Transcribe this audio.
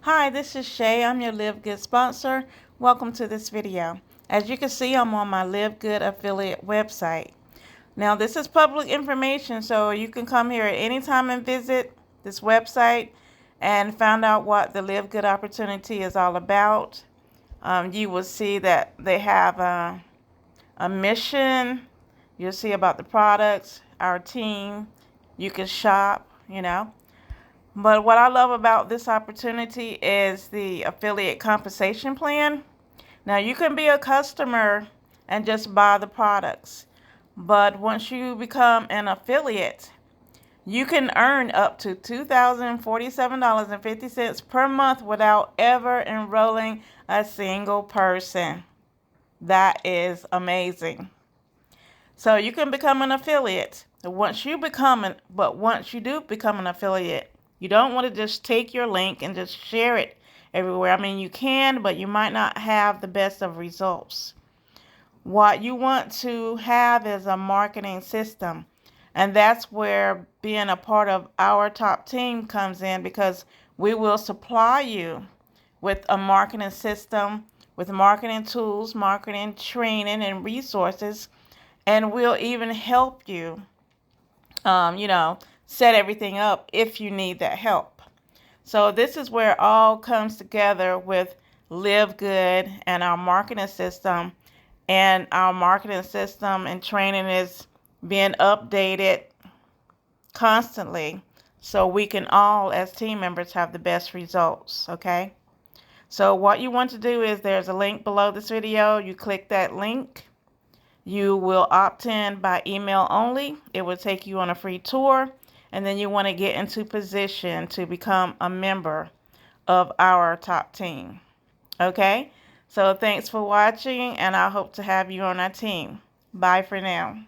Hi, this is Shay. I'm your Livegood sponsor. Welcome to this video. As you can see, I'm on my Livegood affiliate website. Now, this is public information, so you can come here at any time and visit this website and find out what the Livegood opportunity is all about. You will see that they have a mission. You'll see about the products, our team. You can shop. But what I love about this opportunity is the affiliate compensation plan. Now, you can be a customer and just buy the products. But once you become an affiliate, you can earn up to $2,047.50 per month without ever enrolling a single person. That is amazing. So you can become an affiliate. Once you do become an affiliate, you don't want to just take your link and just share it everywhere. I mean, you can, but you might not have the best of results. What you want to have is a marketing system. And that's where being a part of our top team comes in, because we will supply you with a marketing system, with marketing tools, marketing training, and resources. And we'll even help you, set everything up if you need that help. So this is where it all comes together with Livegood and our marketing system. And our marketing system and training is being updated constantly so we can all, as team members, have the best results, okay? So what you want to do is there's a link below this video. You click that link. You will opt in by email only. It will take you on a free tour. And then you want to get into position to become a member of our top team. Okay? So thanks for watching, and I hope to have you on our team. Bye for now.